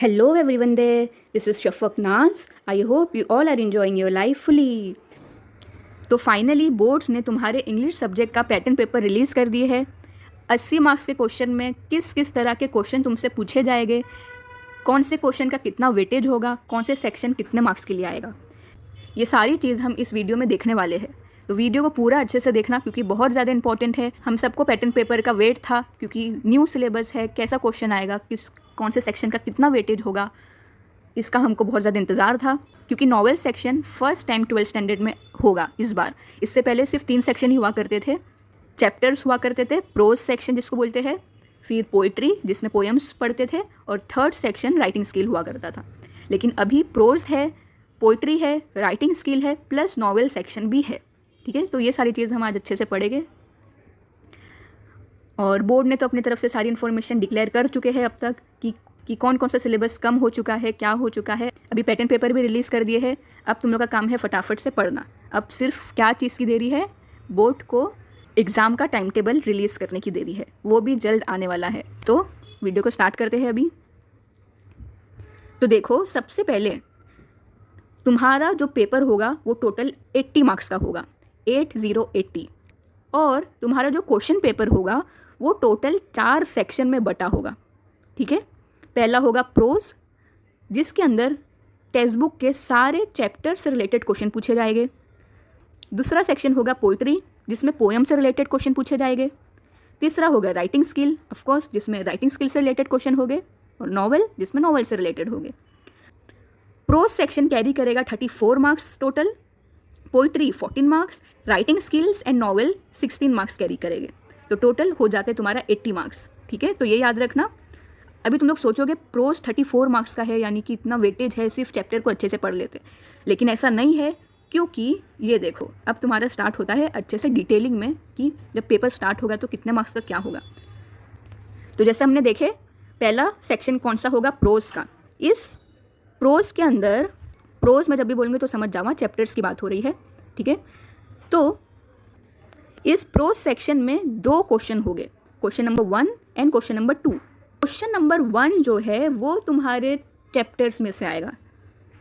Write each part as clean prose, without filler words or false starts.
Hello everyone there, this is Shafaq Naz. I hope you all are enjoying your life fully. तो finally boards ने तुम्हारे English subject का pattern paper release कर दिए है। 80 marks के क्वेश्चन में किस किस तरह के क्वेश्चन तुमसे पूछे जाएंगे, कौन से क्वेश्चन का कितना वेटेज होगा, कौन से सेक्शन कितने मार्क्स के लिए आएगा, ये सारी चीज़ हम इस वीडियो में देखने वाले हैं। तो वीडियो को पूरा अच्छे से देखना क्योंकि बहुत ज़्यादा इंपॉर्टेंट है। हम सबको पैटर्न पेपर का वेट था क्योंकि न्यू सिलेबस है, कैसा क्वेश्चन आएगा, कौन से सेक्शन का कितना वेटेज होगा, इसका हमको बहुत ज़्यादा इंतज़ार था क्योंकि novel section first time 12th standard में होगा इस बार। इससे पहले सिर्फ 3 सेक्शन ही हुआ करते थे, चैप्टर्स हुआ करते थे, प्रोज सेक्शन जिसको बोलते हैं, फिर पोइट्री जिसमें पोएम्स पढ़ते थे, और थर्ड सेक्शन राइटिंग स्किल हुआ करता था। लेकिन अभी प्रोज है, पोइट्री है, राइटिंग स्किल है, प्लस नॉवेल सेक्शन भी है। ठीक है, तो ये सारी चीज़ हम आज अच्छे से पढ़ेंगे। और बोर्ड ने तो अपनी तरफ से सारी इन्फॉर्मेशन डिक्लेयर कर चुके हैं अब तक कि कौन कौन सा सिलेबस कम हो चुका है, क्या हो चुका है। अभी पैटर्न पेपर भी रिलीज़ कर दिए हैं। अब तुम लोग का काम है फटाफट से पढ़ना। अब सिर्फ क्या चीज़ की देरी है, बोर्ड को एग्ज़ाम का टाइम टेबल रिलीज़ करने की देरी है, वो भी जल्द आने वाला है। तो वीडियो को स्टार्ट करते हैं अभी। तो देखो, सबसे पहले तुम्हारा जो पेपर होगा वो टोटल 80 मार्क्स का होगा, 80 और तुम्हारा जो क्वेश्चन पेपर होगा वो टोटल 4 सेक्शन में बटा होगा। ठीक है, पहला होगा प्रोज जिसके अंदर टेक्स्ट बुक के सारे चैप्टर से रिलेटेड क्वेश्चन पूछे जाएंगे। दूसरा सेक्शन होगा पोइट्री जिसमें पोएम से रिलेटेड क्वेश्चन पूछे जाएंगे। तीसरा होगा राइटिंग स्किल, ऑफकोर्स जिसमें राइटिंग स्किल से रिलेटेड क्वेश्चन होंगे, और नॉवेल जिसमें नॉवेल से रिलेटेड होंगे। प्रोज सेक्शन कैरी करेगा 34 marks total, poetry 14 marks, writing skills and novel 16 marks carry करेंगे। तो टोटल हो जाते तुम्हारा 80 मार्क्स। ठीक है, तो ये याद रखना। अभी तुम लोग सोचोगे प्रोज 34 मार्क्स का है, यानी कि इतना वेटेज है, सिर्फ चैप्टर को अच्छे से पढ़ लेते, लेकिन ऐसा नहीं है क्योंकि ये देखो अब तुम्हारा स्टार्ट होता है अच्छे से डिटेलिंग में कि जब पेपर स्टार्ट होगा तो कितने मार्क्स का क्या होगा। तो जैसे हमने देखे, पहला सेक्शन कौन सा होगा, प्रोज का। इस प्रोज के अंदर, प्रोज में जब भी बोलेंगे तो समझ जाओ चैप्टर्स की बात हो रही है। ठीक है, तो इस प्रोज सेक्शन में 2 क्वेश्चन होंगे, question number 1 and question number 2। Question number 1 जो है वो तुम्हारे चैप्टर्स में से आएगा,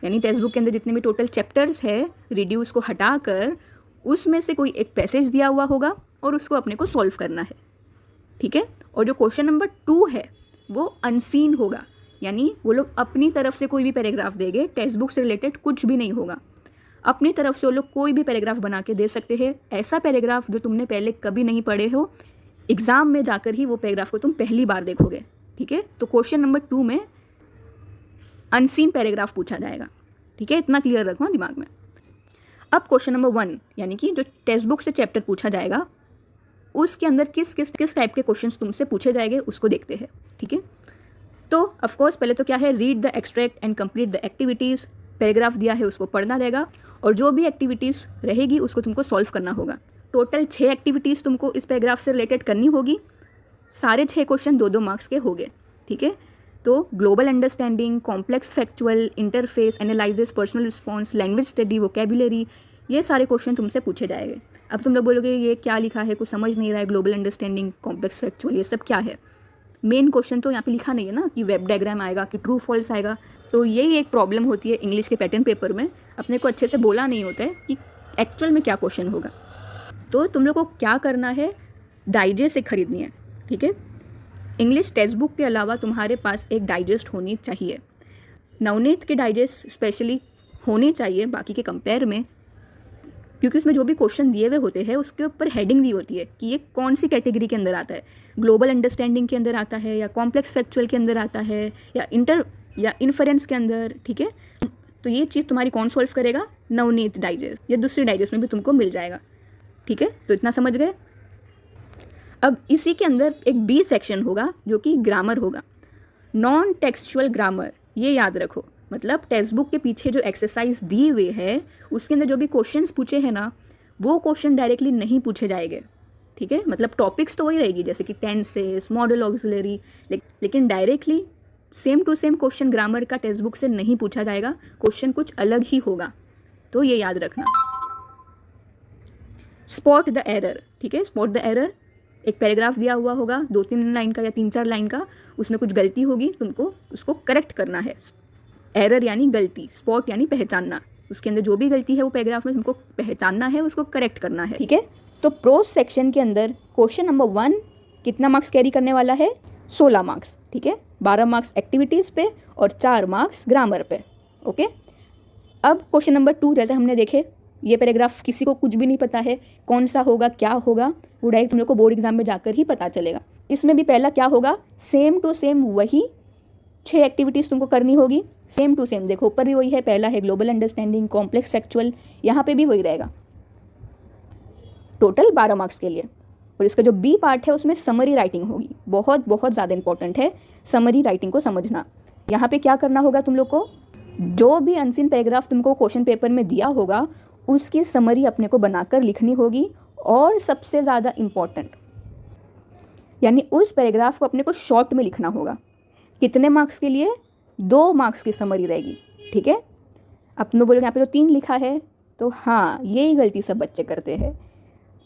यानी टेक्स्ट बुक के अंदर जितने भी टोटल चैप्टर्स है, रिड्यूस को हटाकर उसमें से कोई एक पैसेज दिया हुआ होगा और उसको अपने को सॉल्व करना है। ठीक है, और जो क्वेश्चन नंबर 2 है वो अनसीन होगा, यानी वो लोग अपनी तरफ से कोई भी पैराग्राफ देंगे, टेक्स्ट बुक से रिलेटेड कुछ भी नहीं होगा, अपनी तरफ से वो लोग कोई भी पैराग्राफ बना के दे सकते हैं। ऐसा पैराग्राफ जो तुमने पहले कभी नहीं पढ़े हो, एग्ज़ाम में जाकर ही वो पैराग्राफ को तुम पहली बार देखोगे। ठीक है, तो क्वेश्चन नंबर 2 में अनसीन पैराग्राफ पूछा जाएगा। ठीक है, इतना क्लियर रखो दिमाग में। अब क्वेश्चन नंबर 1 यानी कि जो टेक्स्ट बुक से चैप्टर पूछा जाएगा उसके अंदर किस किस टाइप के क्वेश्चंस तुमसे पूछे जाएंगे उसको देखते हैं। ठीक है, तो ऑफकोर्स पहले तो क्या है, read the extract and complete the activities. Paragraph दिया है उसको पढ़ना रहेगा और जो भी एक्टिविटीज़ रहेगी उसको तुमको सॉल्व करना होगा। टोटल 6 एक्टिविटीज़ तुमको इस पैराग्राफ से रिलेटेड करनी होगी। सारे 6 क्वेश्चन 2-2 मार्क्स के होंगे। ठीक है, तो global understanding, complex factual, interface analysis, personal response, language study, vocabulary, ये सारे क्वेश्चन तुमसे पूछे जाएंगे। अब तुम लोग बोलोगे ये क्या लिखा है, कुछ समझ नहीं रहा है, ग्लोबल अंडरस्टैंडिंग, कॉम्प्लेक्स फैक्चुअल, ये सब क्या है। मेन क्वेश्चन तो यहाँ पे लिखा नहीं है ना कि वेब डायग्राम आएगा कि ट्रू फॉल्स आएगा। तो यही एक प्रॉब्लम होती है इंग्लिश के पैटर्न पेपर में, अपने को अच्छे से बोला नहीं होता है कि एक्चुअल में क्या क्वेश्चन होगा। तो तुम लोग को क्या करना है, डाइजेस्ट से खरीदनी है। ठीक है, इंग्लिश टेक्स्ट बुक के अलावा तुम्हारे पास एक डाइजेस्ट होनी चाहिए। नवनीत की डाइजेस्ट स्पेशली होनी चाहिए बाकी के कंपेयर में, क्योंकि उसमें जो भी क्वेश्चन दिए हुए होते हैं उसके ऊपर हेडिंग दी होती है कि ये कौन सी कैटेगरी के अंदर आता है, ग्लोबल अंडरस्टैंडिंग के अंदर आता है या कॉम्प्लेक्स फैक्चुअल के अंदर आता है या इन्फरेंस के अंदर। ठीक है, तो ये चीज़ तुम्हारी कौन सॉल्व करेगा, नवनीत डाइजेस्ट या दूसरी डाइजेस्ट में भी तुमको मिल जाएगा। ठीक है, तो इतना समझ गए। अब इसी के अंदर एक बी सेक्शन होगा जो कि ग्रामर होगा, नॉन टेक्सचुअल ग्रामर। ये याद रखो, मतलब टेक्स्ट बुक के पीछे जो एक्सरसाइज दी हुई है उसके अंदर जो भी क्वेश्चंस पूछे हैं ना, वो क्वेश्चन डायरेक्टली नहीं पूछे जाएंगे। ठीक है, मतलब टॉपिक्स तो वही रहेगी जैसे कि टेंसेस, मॉडल ऑक्सिलरी, लेकिन directly same to same question grammar का टेक्स्ट बुक से नहीं पूछा जाएगा, क्वेश्चन कुछ अलग ही होगा। तो ये याद रखना। Spot the error. ठीक है, स्पॉट द एरर एक पैराग्राफ दिया हुआ होगा 2-3 लाइन का या 3-4 लाइन का, उसमें कुछ गलती होगी, तुमको उसको करेक्ट करना है। एरर यानी गलती, स्पॉट यानी पहचानना, उसके अंदर जो भी गलती है वो पैराग्राफ में तुमको पहचानना है, उसको करेक्ट करना है, ठीक है। तो प्रोज सेक्शन के अंदर क्वेश्चन नंबर 1 कितना मार्क्स कैरी करने वाला है? 16 मार्क्स, ठीक है। 12 मार्क्स एक्टिविटीज़ पे और 4 मार्क्स ग्रामर पे, ओके। अब क्वेश्चन नंबर 2 जैसे हमने देखे, ये पैराग्राफ किसी को कुछ भी नहीं पता है कौन सा होगा, क्या होगा, वो डायरेक्ट तुम लोग को बोर्ड एग्जाम में जाकर ही पता चलेगा। इसमें भी पहला क्या होगा, सेम टू सेम वही 6 एक्टिविटीज़ तुमको करनी होगी, सेम टू सेम। देखो ऊपर भी वही है, पहला है ग्लोबल अंडरस्टैंडिंग, कॉम्प्लेक्स फैक्चुअल, यहाँ पे भी वही रहेगा, टोटल 12 मार्क्स के लिए। और इसका जो बी पार्ट है उसमें समरी राइटिंग होगी, बहुत बहुत ज़्यादा इंपॉर्टेंट है समरी राइटिंग को समझना। यहाँ पे क्या करना होगा तुम लोग को, जो भी अनसीन पैराग्राफ तुमको क्वेश्चन पेपर में दिया होगा उसकी समरी अपने को बनाकर लिखनी होगी। और सबसे ज़्यादा इम्पॉर्टेंट यानी उस पैराग्राफ को अपने को शॉर्ट में लिखना होगा। कितने मार्क्स के लिए? 2 मार्क्स की समरी रहेगी, ठीक है। अपने बोलोगे यहाँ पे तो 3 लिखा है, तो हाँ यही गलती सब बच्चे करते हैं।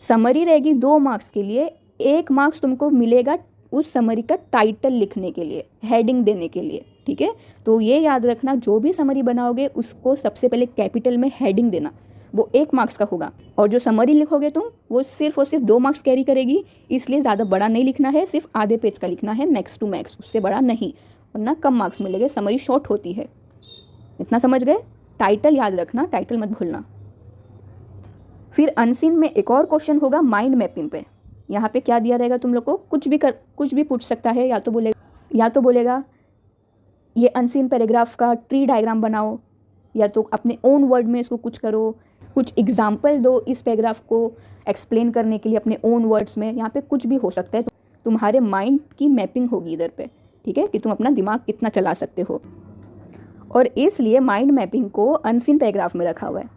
समरी रहेगी 2 मार्क्स के लिए, 1 मार्क्स तुमको मिलेगा उस समरी का टाइटल लिखने के लिए, हेडिंग देने के लिए, ठीक है। तो ये याद रखना, जो भी समरी बनाओगे उसको सबसे पहले कैपिटल में हेडिंग देना, वो 1 मार्क्स का होगा। और जो समरी लिखोगे तुम वो सिर्फ और सिर्फ 2 मार्क्स कैरी करेगी, इसलिए ज़्यादा बड़ा नहीं लिखना है, सिर्फ आधे पेज का लिखना है, मैक्स टू मैक्स, उससे बड़ा नहीं, वरना कम मार्क्स मिलेंगे, समरी शॉर्ट होती है। इतना समझ गए? टाइटल याद रखना, टाइटल मत भूलना। फिर अनसीन में एक और क्वेश्चन होगा माइंड मैपिंग पे। यहाँ पे क्या दिया रहेगा तुम लोग को, कुछ भी पूछ सकता है, या तो बोलेगा ये अनसीन पैराग्राफ का ट्री डायग्राम बनाओ, या तो अपने ओन वर्ड में इसको कुछ करो, कुछ एग्जाम्पल दो इस पैराग्राफ को एक्सप्लेन करने के लिए अपने ओन वर्ड्स में। यहाँ पे कुछ भी हो सकता है, तो तुम्हारे माइंड की मैपिंग होगी इधर पे, ठीक है, कि तुम अपना दिमाग कितना चला सकते हो। और इसलिए माइंड मैपिंग को अनसीन पैराग्राफ में रखा हुआ है,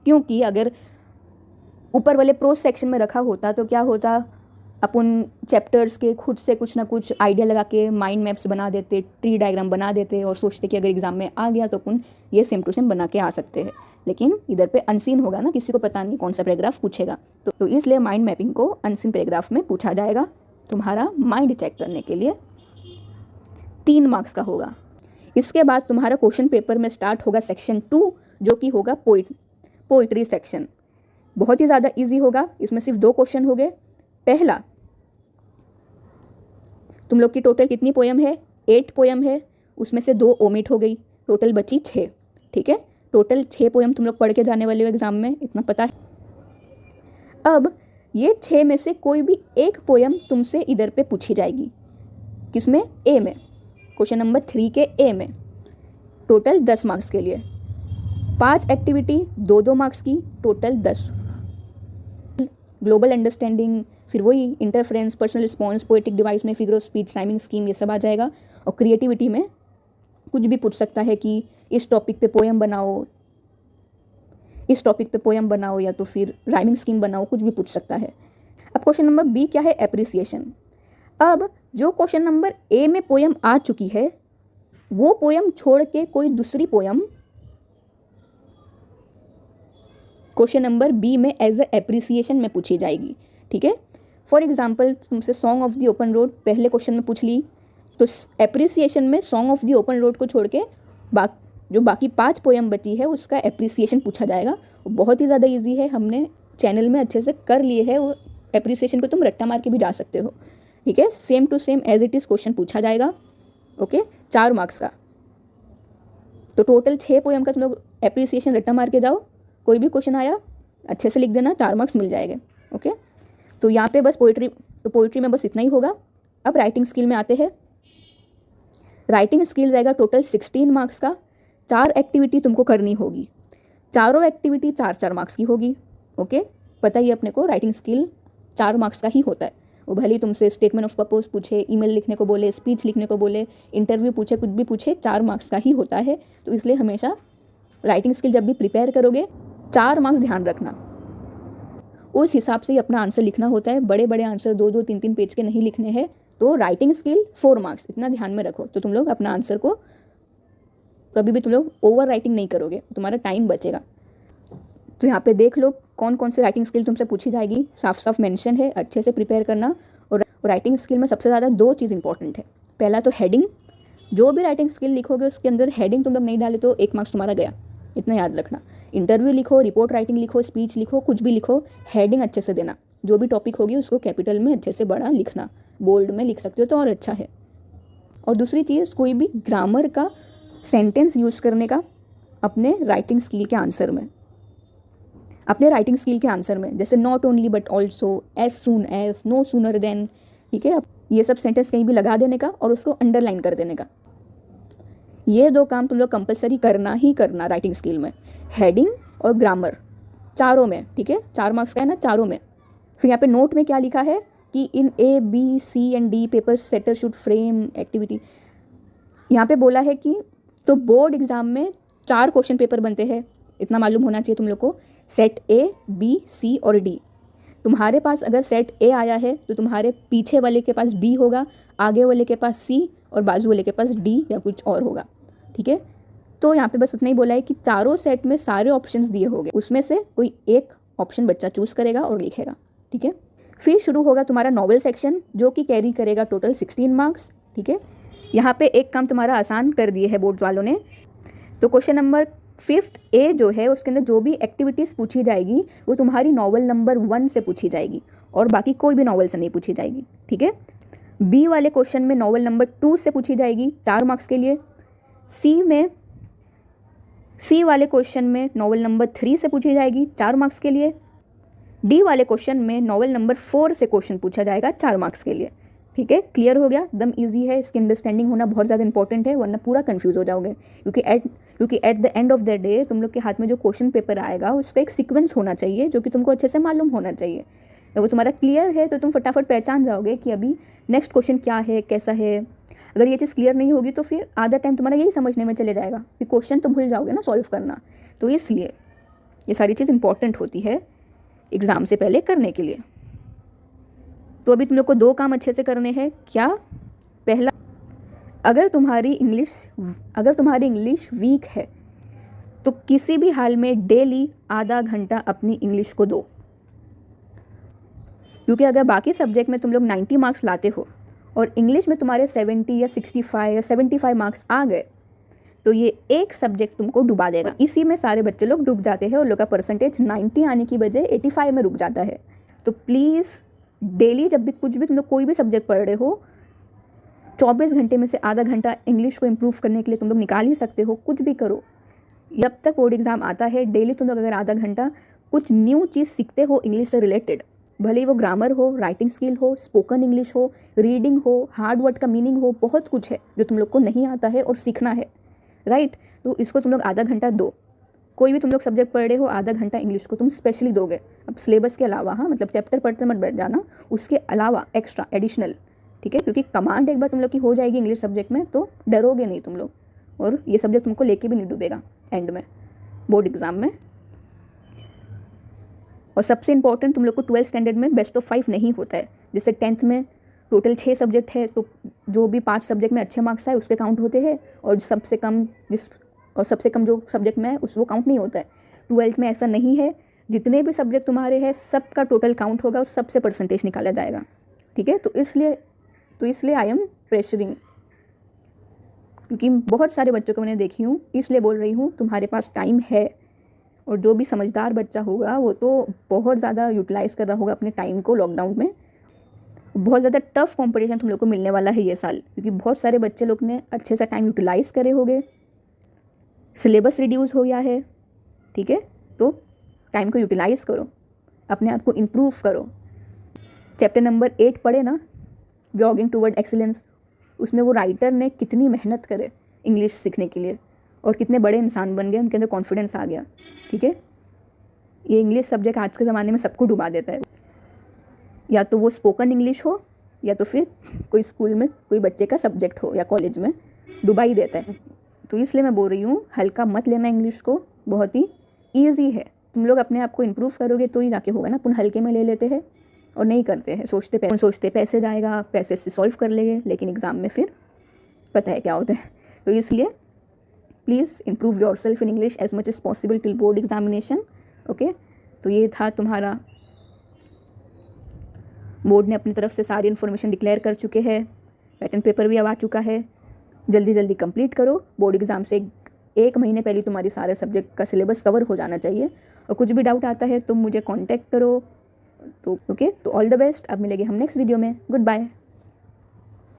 क्योंकि अगर ऊपर वाले प्रोज सेक्शन में रखा होता तो क्या होता, अपन चैप्टर्स के खुद से कुछ ना कुछ आइडिया लगा के माइंड मैप्स बना देते, ट्री डायग्राम बना देते और सोचते कि अगर एग्जाम में आ गया तो अपन ये सेम टू सेम बना के आ सकते हैं। लेकिन इधर पे अनसीन होगा ना, किसी को पता नहीं कौन सा पैराग्राफ पूछेगा, तो इसलिए माइंड मैपिंग को अनसीन पैराग्राफ में पूछा जाएगा, तुम्हारा माइंड चेक करने के लिए। 3 मार्क्स का होगा। इसके बाद तुम्हारा क्वेश्चन पेपर में स्टार्ट होगा सेक्शन 2, जो कि होगा पोइट्री सेक्शन। बहुत ही ज़्यादा इजी होगा, इसमें सिर्फ 2 क्वेश्चन हो गए। पहला, तुम लोग की टोटल कितनी पोयम है? 8 पोयम है, उसमें से 2 ओमिट हो गई, टोटल बची 6, ठीक है। टोटल 6 पोयम तुम लोग पढ़ के जाने वाले हो एग्जाम में, इतना पता है। अब ये 6 में से कोई भी एक पोयम तुमसे इधर पे पूछी जाएगी, किसमें? ए में, क्वेश्चन नंबर 3 के ए में, टोटल 10 मार्क्स के लिए। 5 एक्टिविटी 2-2 मार्क्स की, टोटल 10। ग्लोबल अंडरस्टैंडिंग, फिर वही interference, personal response, poetic device में figure of speech, rhyming scheme, ये सब आ जाएगा। और क्रिएटिविटी में कुछ भी पूछ सकता है कि इस टॉपिक पे पोएम बनाओ, इस टॉपिक पे पोएम बनाओ, या तो फिर राइमिंग स्कीम बनाओ, कुछ भी पूछ सकता है। अब क्वेश्चन नंबर बी क्या है? एप्रिसिएशन। अब जो क्वेश्चन नंबर ए में पोएम आ चुकी है, वो पोएम छोड़ के कोई दूसरी पोएम क्वेश्चन नंबर बी में एज ए एप्रिसिएशन में पूछी जाएगी, ठीक है। फॉर एग्जाम्पल तुमसे song of the open road पहले क्वेश्चन में पूछ ली, तो एप्रिसिएशन में song of the open road को छोड़ के जो बाकी 5 पोएम बची है उसका एप्रिसिएशन पूछा जाएगा। वो बहुत ही ज़्यादा ईजी है, हमने चैनल में अच्छे से कर लिए है। वो एप्रिसिएशन को तुम रट्टा मार के भी जा सकते हो, ठीक है। Same to same as it is question पूछा जाएगा, ओके, 4 मार्क्स का। तो टोटल 6 पोएम का तुम लोग एप्रिसिएशन रट्टा मार के जाओ, कोई भी क्वेश्चन आया अच्छे से लिख देना, 4 मार्क्स मिल जाएंगे, ओके। तो यहाँ पे बस पोइट्री में बस इतना ही होगा। अब राइटिंग स्किल में आते हैं। राइटिंग स्किल रहेगा टोटल 16 मार्क्स का। 4 एक्टिविटी तुमको करनी होगी, चारों एक्टिविटी 4-4 मार्क्स की होगी, ओके। पता ही अपने को राइटिंग स्किल 4 मार्क्स का ही होता है। वो भले ही तुमसे स्टेटमेंट ऑफ पर्पस पूछे, ईमेल लिखने को बोले, स्पीच लिखने को बोले, इंटरव्यू पूछे, कुछ भी पूछे, 4 मार्क्स का ही होता है। तो इसलिए हमेशा राइटिंग स्किल जब भी प्रिपेयर करोगे 4 मार्क्स ध्यान रखना, उस हिसाब से ही अपना आंसर लिखना होता है। बड़े बड़े आंसर 2-2, 3-3 पेज के नहीं लिखने हैं। तो राइटिंग स्किल 4 मार्क्स, इतना ध्यान में रखो, तो तुम लोग अपना आंसर को कभी भी तुम लोग ओवर राइटिंग नहीं करोगे, तुम्हारा टाइम बचेगा। तो यहाँ पे देख लो कौन कौन सी राइटिंग स्किल तुमसे पूछी जाएगी, साफ साफ मेंशन है, अच्छे से प्रिपेयर करना राइटिंग स्किल में सबसे ज़्यादा 2 चीज़ इंपॉर्टेंट है। पहला तो हेडिंग, जो भी राइटिंग स्किल लिखोगे उसके अंदर हेडिंग तुम लोग नहीं डाले तो 1 मार्क्स तुम्हारा गया, इतना याद रखना। इंटरव्यू लिखो, रिपोर्ट राइटिंग लिखो, स्पीच लिखो, कुछ भी लिखो, हेडिंग अच्छे से देना। जो भी टॉपिक होगी उसको कैपिटल में अच्छे से बड़ा लिखना, बोल्ड में लिख सकते हो तो और अच्छा है। और दूसरी चीज़, कोई भी ग्रामर का सेंटेंस यूज़ करने का अपने राइटिंग स्किल के आंसर में, जैसे not only but also, as soon as, no sooner than, ठीक है, ये सब सेंटेंस कहीं भी लगा देने का और उसको अंडरलाइन कर देने का। ये 2 काम तुम लोग कंपलसरी करना ही करना राइटिंग स्किल में, हेडिंग और ग्रामर, चारों में, ठीक है। 4 मार्क्स का है ना, चारों में। फिर यहाँ पे नोट में क्या लिखा है कि इन A, B, C and D paper setter should frame activity. यहाँ पे बोला है कि तो बोर्ड एग्जाम में 4 क्वेश्चन पेपर बनते हैं, इतना मालूम होना चाहिए तुम लोग को। सेट A, B, C और D। तुम्हारे पास अगर सेट A आया है तो तुम्हारे पीछे वाले के पास B होगा, आगे वाले के पास C और बाजू वाले के पास D या कुछ और होगा, ठीक है। तो यहाँ पे बस उतना ही बोला है कि चारों सेट में सारे ऑप्शंस दिए होंगे, उसमें से कोई एक ऑप्शन बच्चा चूज़ करेगा और लिखेगा, ठीक है। फिर शुरू होगा तुम्हारा नॉवेल सेक्शन, जो कि कैरी करेगा टोटल 16 मार्क्स, ठीक है। यहाँ पे एक काम तुम्हारा आसान कर दिए है बोर्ड वालों ने। तो क्वेश्चन नंबर 5th A जो है उसके अंदर जो भी एक्टिविटीज़ पूछी जाएगी वो तुम्हारी नॉवेल नंबर 1 से पूछी जाएगी और बाकी कोई भी नॉवेल से नहीं पूछी जाएगी, ठीक है। B वाले क्वेश्चन में नॉवेल नंबर 2 से पूछी जाएगी 4 मार्क्स के लिए। C वाले क्वेश्चन में नॉवेल नंबर 3 से पूछी जाएगी 4 मार्क्स के लिए। D वाले क्वेश्चन में नॉवेल नंबर 4 से क्वेश्चन पूछा जाएगा 4 मार्क्स के लिए, ठीक है। क्लियर हो गया, एकदम ईजी है, इसकी अंडरस्टैंडिंग होना बहुत ज़्यादा इंपॉर्टेंट है, वरना पूरा कंफ्यूज हो जाओगे। क्योंकि at the end of the day तुम लोग के हाथ में जो क्वेश्चन पेपर आएगा उसका एक सीक्वेंस होना चाहिए जो कि तुमको अच्छे से मालूम होना चाहिए। अगर वो तुम्हारा क्लियर है तो तुम फटाफट पहचान जाओगे कि अभी नेक्स्ट क्वेश्चन क्या है, कैसा है। अगर ये चीज़ क्लियर नहीं होगी तो फिर आधा टाइम तुम्हारा यही समझने में चले जाएगा, फिर क्वेश्चन तो भूल जाओगे ना सॉल्व करना। तो इसलिए ये सारी चीज़ इंपॉर्टेंट होती है एग्ज़ाम से पहले करने के लिए। तो अभी तुम लोग को 2 काम अच्छे से करने हैं। क्या? पहला, अगर तुम्हारी इंग्लिश वीक है तो किसी भी हाल में डेली आधा घंटा अपनी इंग्लिश को दो, क्योंकि अगर बाकी सब्जेक्ट में तुम लोग 90 मार्क्स लाते हो और इंग्लिश में तुम्हारे 70 या 65 या 75 मार्क्स आ गए तो ये एक सब्जेक्ट तुमको डुबा देगा। इसी में सारे बच्चे लोग डूब जाते हैं और लोग का परसेंटेज 90 आने की बजाय 85 में रुक जाता है। तो प्लीज़ डेली जब भी कुछ भी तुम लोग कोई भी सब्जेक्ट पढ़ रहे हो, 24 घंटे में से आधा घंटा इंग्लिश को इम्प्रूव करने के लिए तुम लोग निकाल ही सकते हो। कुछ भी करो, जब तक बोर्ड एग्ज़ाम आता है डेली तुम लोग अगर आधा घंटा कुछ न्यू चीज़ सीखते हो इंग्लिश से रिलेटेड, भले ही वो ग्रामर हो, राइटिंग स्किल हो, स्पोकन इंग्लिश हो, रीडिंग हो, हार्ड वर्ड का मीनिंग हो, बहुत कुछ है जो तुम लोग को नहीं आता है और सीखना है, राइट। तो इसको तुम लोग आधा घंटा दो। कोई भी तुम लोग सब्जेक्ट पढ़ रहे हो, आधा घंटा इंग्लिश को तुम स्पेशली दोगे। अब सिलेबस के अलावा, हाँ, मतलब चैप्टर पढ़ते मत बैठ जाना, उसके अलावा एक्स्ट्रा एडिशनल, ठीक है। क्योंकि कमांड एक बार तुम लोग की हो जाएगी इंग्लिश सब्जेक्ट में तो डरोगे नहीं तुम लोग, और ये सब्जेक्ट तुमको लेके भी नहीं डूबेगा एंड में बोर्ड एग्ज़ाम में। और सबसे इंपॉर्टेंट, तुम लोग को 12th स्टैंडर्ड में बेस्ट ऑफ 5 नहीं होता है। जैसे 10th में टोटल 6 सब्जेक्ट है तो जो भी 5 सब्जेक्ट में अच्छे मार्क्स आए उसके काउंट होते हैं, और सबसे कम जो सब्जेक्ट में है वो काउंट नहीं होता है। 12th में ऐसा नहीं है, जितने भी सब्जेक्ट तुम्हारे हैं सबका टोटल काउंट होगा और सबसे परसेंटेज निकाला जाएगा, ठीक है। तो इसलिए आई एम प्रेशरिंग, क्योंकि बहुत सारे बच्चों को मैंने देखी हूँ, इसलिए बोल रही हूँ तुम्हारे पास टाइम है। और जो भी समझदार बच्चा होगा वो तो बहुत ज़्यादा यूटिलाइज़ कर रहा होगा अपने टाइम को लॉकडाउन में। बहुत ज़्यादा टफ कंपटीशन तुम लोग को मिलने वाला है ये साल, क्योंकि बहुत सारे बच्चे लोग ने अच्छे से टाइम यूटिलाइज़ करे होंगे, सिलेबस रिड्यूस हो गया है, ठीक है। तो टाइम को यूटिलाइज़ करो, अपने आप को इम्प्रूव करो। चैप्टर नंबर 8 पढ़े ना, वॉकिंग टूवर्ड एक्सीलेंस, उसमें वो राइटर ने कितनी मेहनत करे इंग्लिश सीखने के लिए और कितने बड़े इंसान बन गए, उनके अंदर कॉन्फिडेंस आ गया, ठीक है। ये इंग्लिश सब्जेक्ट आज के ज़माने में सबको डुबा देता है, या तो वो स्पोकन इंग्लिश हो या तो फिर कोई स्कूल में कोई बच्चे का सब्जेक्ट हो या कॉलेज में, डुबा ही देता है। तो इसलिए मैं बोल रही हूँ हल्का मत लेना इंग्लिश को, बहुत ही ईजी है। तुम लोग अपने आप को इम्प्रूव करोगे तो ही जाके होगा ना। अपन हल्के में ले लेते हैं और नहीं करते हैं, सोचते पैसे जाएगा, पैसे से सॉल्व कर लेंगे, लेकिन एग्ज़ाम में फिर पता है क्या होता है। तो इसलिए please improve yourself in English as much as possible till board examination, okay. तो ये था तुम्हारा बोर्ड ने अपनी तरफ से सारी इन्फॉर्मेशन डिक्लेयर कर चुके हैं, पैटर्न पेपर भी अब आ चुका है। जल्दी जल्दी कंप्लीट करो, बोर्ड एग्ज़ाम से एक महीने पहले तुम्हारी सारे सब्जेक्ट का सिलेबस कवर हो जाना चाहिए। और कुछ भी डाउट आता है तो मुझे कांटेक्ट करो। तो ओके, तो ऑल द बेस्ट। अब मिलेंगे हम नेक्स्ट वीडियो में। Good bye.